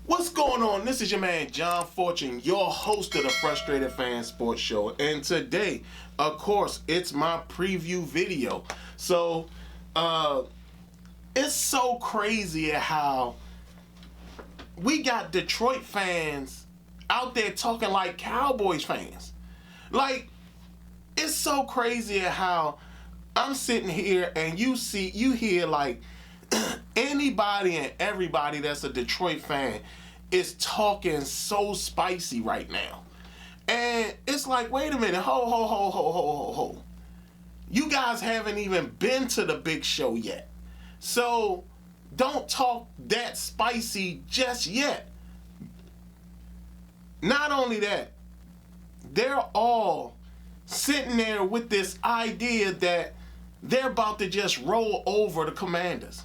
What's going on? This is your man John Fortune, your host of the Frustrated Fan Sports Show, and today, of course, it's my preview video. So, it's so crazy how we got Detroit fans out there talking like Cowboys fans. Like, it's so crazy how I'm sitting here and you hear like anybody and everybody that's a Detroit fan is talking so spicy right now. And it's like, wait a minute, ho. You guys haven't even been to the big show yet. So don't talk that spicy just yet. Not only that, they're all sitting there with this idea that they're about to just roll over the Commanders.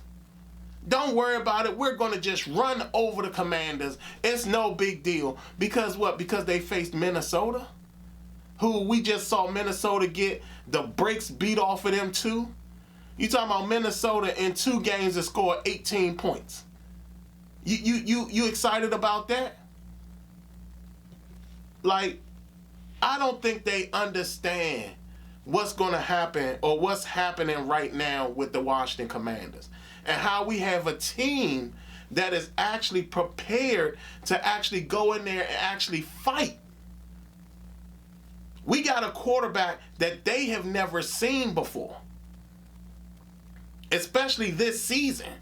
Don't worry about it. We're going to just run over the Commanders. It's no big deal. Because what? Because they faced Minnesota? Who we just saw Minnesota get the brakes beat off of them too? You talking about Minnesota in 2 games that scored 18 points. You excited about that? Like, I don't think they understand what's going to happen or what's happening right now with the Washington Commanders. And how we have a team that is actually prepared to actually go in there and actually fight. We got a quarterback that they have never seen before. Especially this season.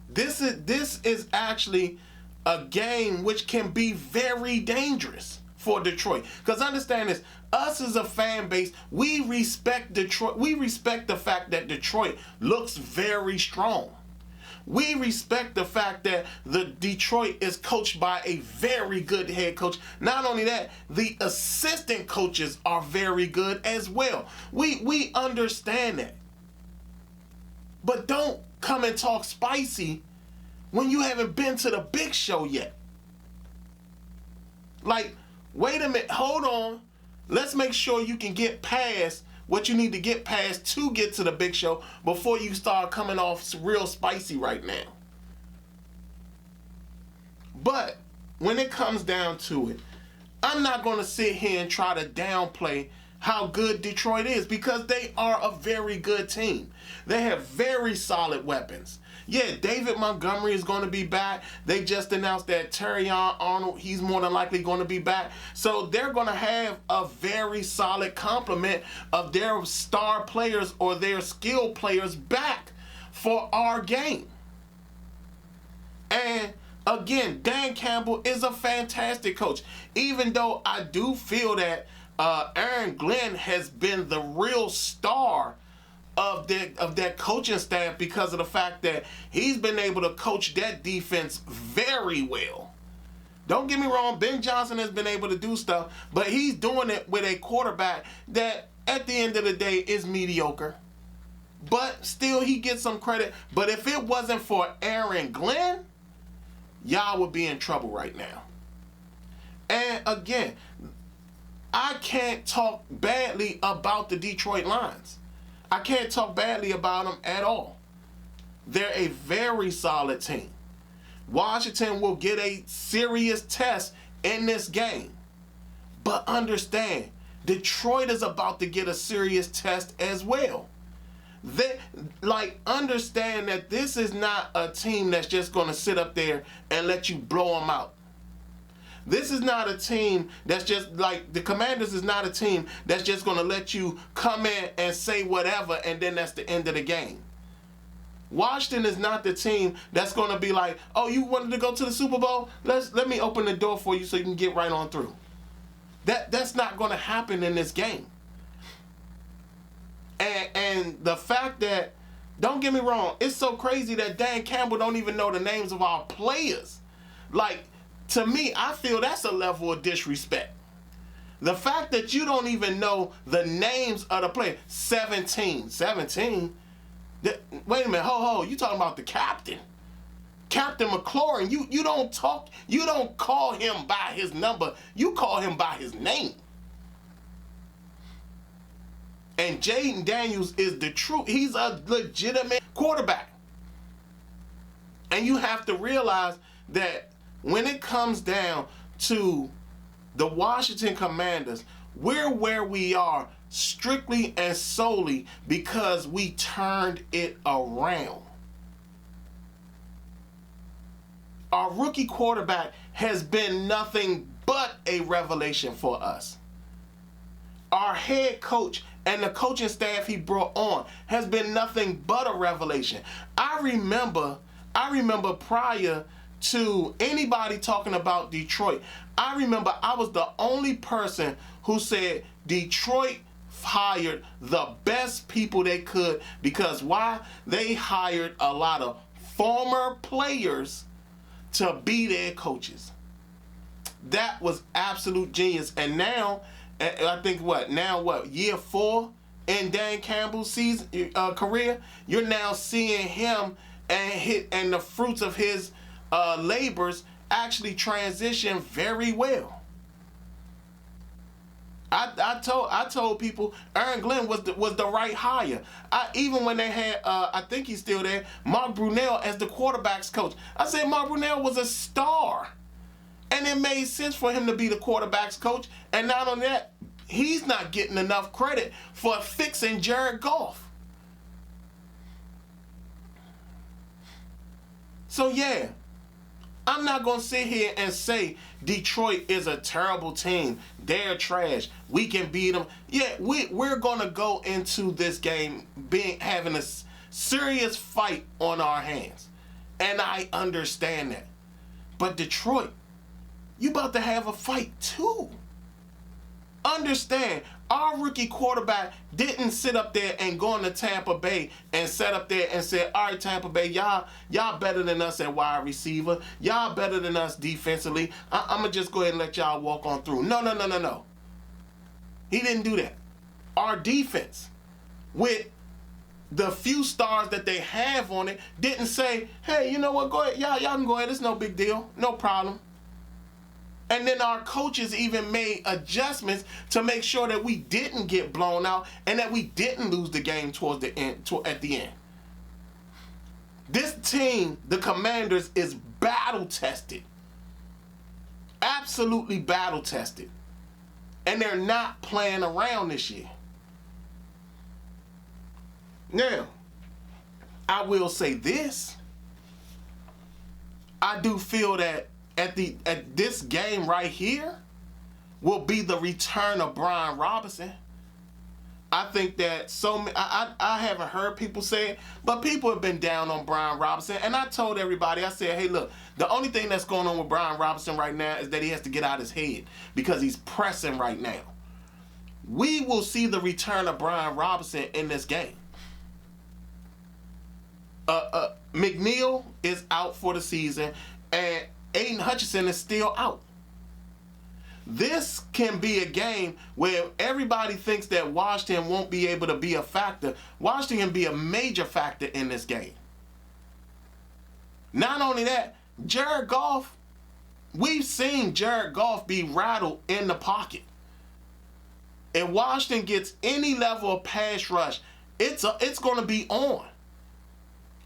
This is actually a game which can be very dangerous for Detroit. Because understand this, us as a fan base, we respect Detroit. We respect the fact that Detroit looks very strong. We respect the fact that the Detroit is coached by a very good head coach. Not only that, the assistant coaches are very good as well. We understand that. But don't come and talk spicy when you haven't been to the big show yet. Like, wait a minute, hold on. Let's make sure you can get past what you need to get past to get to the big show before you start coming off real spicy right now. But when it comes down to it, I'm not going to sit here and try to downplay how good Detroit is, because they are a very good team. They have very solid weapons. Yeah, David Montgomery is going to be back. They just announced that Keion Arnold, he's more than likely going to be back. So they're going to have a very solid complement of their star players or their skill players back for our game. And again, Dan Campbell is a fantastic coach. Even though I do feel that Aaron Glenn has been the real star of that coaching staff because of the fact that he's been able to coach that defense very well. Don't get me wrong, Ben Johnson has been able to do stuff, but he's doing it with a quarterback that at the end of the day is mediocre. But still, he gets some credit. But if it wasn't for Aaron Glenn, y'all would be in trouble right now. And again, I can't talk badly about the Detroit Lions. I can't talk badly about them at all. They're a very solid team. Washington will get a serious test in this game. But understand, Detroit is about to get a serious test as well. Understand that this is not a team that's just going to sit up there and let you blow them out. This is not a team that's just like, the Commanders is not a team that's just going to let you come in and say whatever and then that's the end of the game. Washington is not the team that's going to be like, oh, you wanted to go to the Super Bowl? Let me open the door for you so you can get right on through. That's not going to happen in this game. And the fact that, don't get me wrong, it's so crazy that Dan Campbell don't even know the names of our players. Like, to me, I feel that's a level of disrespect. The fact that you don't even know the names of the players. 17. 17? Wait a minute. Ho. You talking about the captain. Captain McLaurin. You don't call him by his number. You call him by his name. And Jaden Daniels is the truth. He's a legitimate quarterback. And you have to realize that when it comes down to the Washington Commanders, we're where we are strictly and solely because we turned it around. Our rookie quarterback has been nothing but a revelation for us. Our head coach and the coaching staff he brought on has been nothing but a revelation. I remember prior to anybody talking about Detroit, I remember I was the only person who said Detroit hired the best people they could because why? They hired a lot of former players to be their coaches. That was absolute genius. And now, I think year 4 in Dan Campbell's season career, you're now seeing him and the fruits of his labors actually transition very well. I told people Aaron Glenn was the right hire. Even when they had I think he's still there, Mark Brunell as the quarterbacks coach. I said Mark Brunell was a star. And it made sense for him to be the quarterback's coach. And not only that, he's not getting enough credit for fixing Jared Goff. So yeah, I'm not going to sit here and say Detroit is a terrible team. They're trash. We can beat them. Yeah, we're going to go into this game having a serious fight on our hands. And I understand that. But Detroit, you about to have a fight too. Understand, our rookie quarterback didn't sit up there and go into Tampa Bay and sit up there and say, all right, Tampa Bay, y'all better than us at wide receiver. Y'all better than us defensively. I'm going to just go ahead and let y'all walk on through. No. He didn't do that. Our defense, with the few stars that they have on it, didn't say, hey, you know what, go ahead. Y'all can go ahead. It's no big deal. No problem. And then our coaches even made adjustments to make sure that we didn't get blown out and that we didn't lose the game towards the end. At the end, this team, the Commanders, is battle tested, absolutely battle tested, and they're not playing around this year. Now, I will say this: I do feel that at this game right here will be the return of Brian Robinson. I think that I haven't heard people say it, but people have been down on Brian Robinson. And I told everybody, I said, hey, look, the only thing that's going on with Brian Robinson right now is that he has to get out his head because he's pressing right now. We will see the return of Brian Robinson in this game. McNeil is out for the season, and Aiden Hutchinson is still out. This can be a game where everybody thinks that Washington won't be able to be a factor. Washington can be a major factor in this game. Not only that, Jared Goff, we've seen Jared Goff be rattled in the pocket. If Washington gets any level of pass rush, it's going to be on.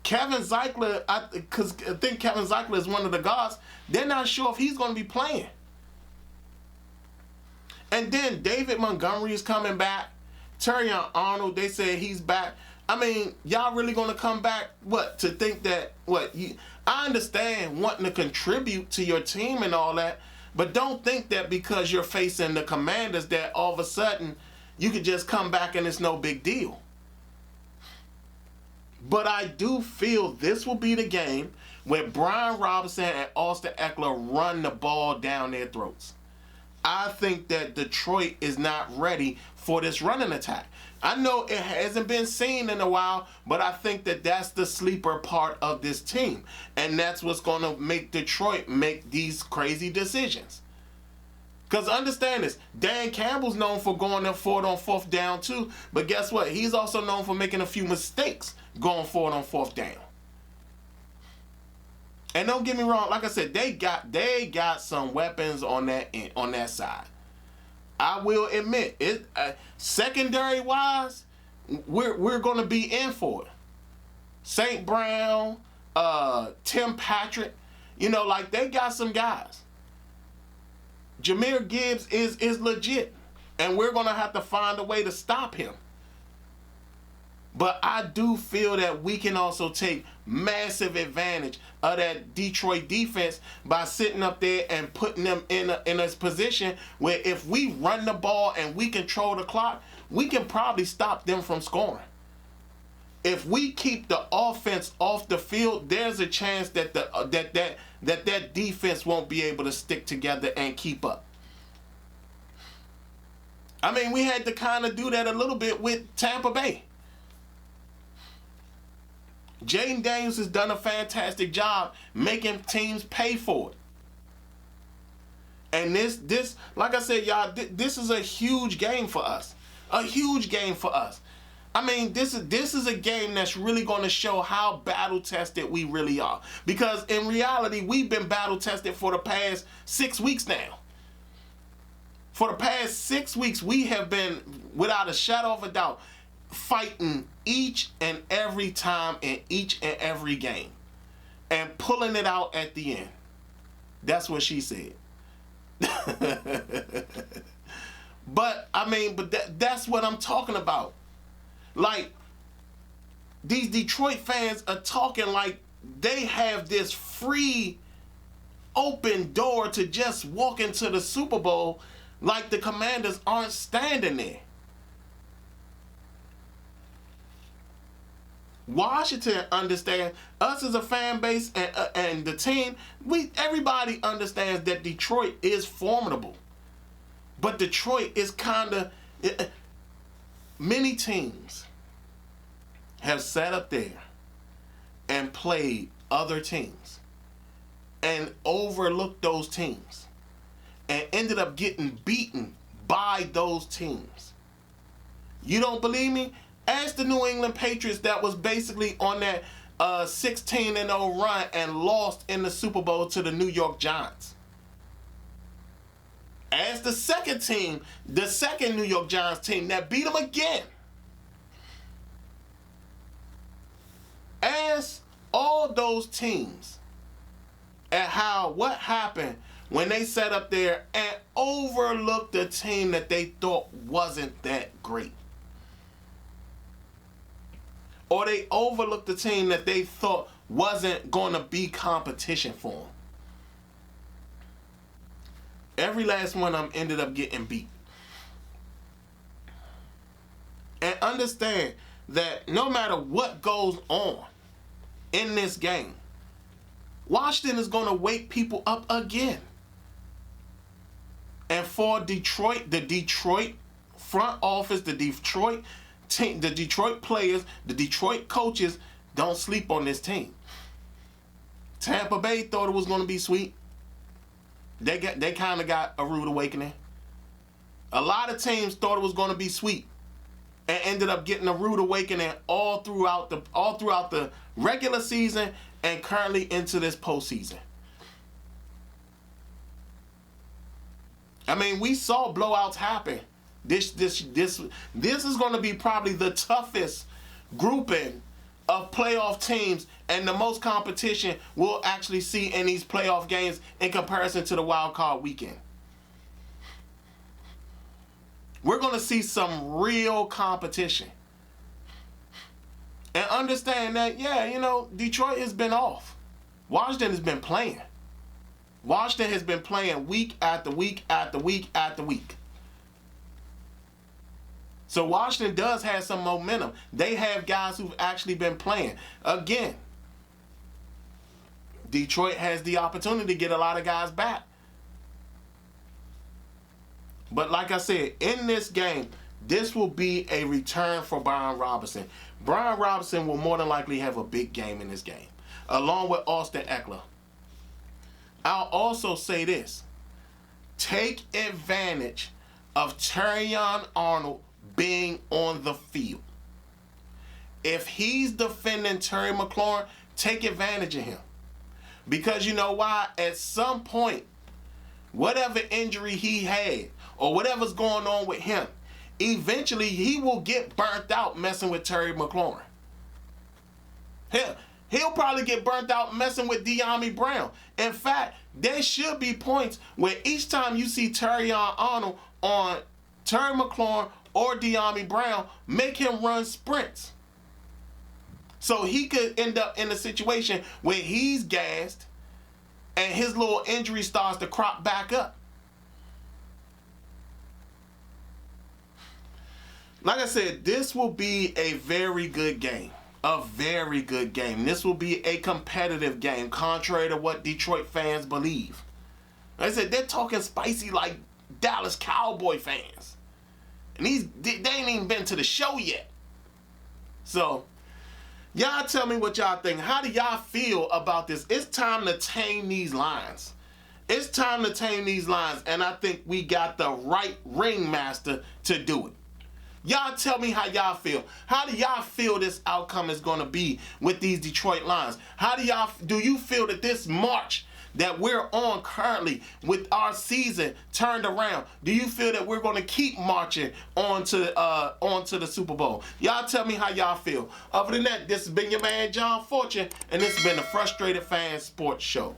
Kevin Zeichler, I think Kevin Zeichler is one of the guards. They're not sure if he's going to be playing. And then David Montgomery is coming back. Keion Arnold, they say he's back. I mean, y'all really going to come back, to think that, I understand wanting to contribute to your team and all that, but don't think that because you're facing the Commanders that all of a sudden you could just come back and it's no big deal. But I do feel this will be the game where Brian Robinson and Austin Eckler run the ball down their throats. I think that Detroit is not ready for this running attack. I know it hasn't been seen in a while, but I think that that's the sleeper part of this team. And that's what's going to make Detroit make these crazy decisions. Because understand this, Dan Campbell's known for going up forward on fourth down too, but guess what? He's also known for making a few mistakes going forward on fourth down. And don't get me wrong, like I said, they got some weapons on that side. I will admit it. Secondary wise, we're going to be in for it. St. Brown, Tim Patrick, like they got some guys. Jahmyr Gibbs is legit, and we're going to have to find a way to stop him. But I do feel that we can also take massive advantage of that Detroit defense by sitting up there and putting them in a position where if we run the ball and we control the clock, we can probably stop them from scoring. If we keep the offense off the field, there's a chance that that defense won't be able to stick together and keep up. I mean, we had to kind of do that a little bit with Tampa Bay. Jaden Daniels has done a fantastic job making teams pay for it. And this, like I said, y'all, this is a huge game for us. A huge game for us. I mean, this is a game that's really going to show how battle-tested we really are. Because in reality, we've been battle-tested for the past 6 weeks now. For the past 6 weeks, we have been, without a shadow of a doubt, fighting each and every time in each and every game and pulling it out at the end. That's what she said. But I mean, that's what I'm talking about. Like, these Detroit fans are talking like they have this free open door to just walk into the Super Bowl, like the Commanders aren't standing there. Washington understands, us as a fan base and the team, everybody understands that Detroit is formidable. But Detroit is kind of, many teams have sat up there and played other teams and overlooked those teams and ended up getting beaten by those teams. You don't believe me? Ask the New England Patriots that was basically on that 16-0 run and lost in the Super Bowl to the New York Giants. Ask the second team, the second New York Giants team that beat them again. Ask all those teams at what happened when they sat up there and overlooked the team that they thought wasn't that great. Or they overlooked the team that they thought wasn't going to be competition for them. Every last one of them ended up getting beat. And understand that no matter what goes on in this game, Washington is going to wake people up again. And for Detroit, the Detroit front office, the Detroit team, the Detroit players, the Detroit coaches, don't sleep on this team. Tampa Bay thought it was going to be sweet. They kind of got a rude awakening. A lot of teams thought it was going to be sweet and ended up getting a rude awakening all throughout the regular season and currently into this postseason. I mean, we saw blowouts happen. This is going to be probably the toughest grouping of playoff teams and the most competition we'll actually see in these playoff games in comparison to the wild card weekend. We're going to see some real competition. And understand that, Detroit has been off. Washington has been playing. Washington has been playing week after week after week after week. So Washington does have some momentum. They have guys who've actually been playing. Again, Detroit has the opportunity to get a lot of guys back. But like I said, in this game, this will be a return for Brian Robinson. Brian Robinson will more than likely have a big game in this game, along with Austin Eckler. I'll also say this. take advantage of Keion Arnold being on the field. If he's defending Terry McLaurin, take advantage of him. Because you know why? At some point, whatever injury he had or whatever's going on with him, eventually he will get burnt out messing with Terry McLaurin. He'll probably get burnt out messing with Dyami Brown. In fact, there should be points where each time you see Keion Arnold on Terry McLaurin or Dyami Brown, make him run sprints. So he could end up in a situation where he's gassed and his little injury starts to crop back up. Like I said, this will be a very good game. A very good game. This will be a competitive game, contrary to what Detroit fans believe. Like I said, they're talking spicy like Dallas Cowboy fans. And they ain't even been to the show yet. So, y'all tell me what y'all think. How do y'all feel about this? It's time to tame these lines. It's time to tame these lines, and I think we got the right ringmaster to do it. Y'all tell me how y'all feel. How do y'all feel this outcome is going to be with these Detroit Lions? Do you feel that this march that we're on currently with our season turned around, do you feel that we're going to keep marching onto the Super Bowl? Y'all tell me how y'all feel. Other than that, this has been your man John Fortune, and this has been the Frustrated Fan Sports Show.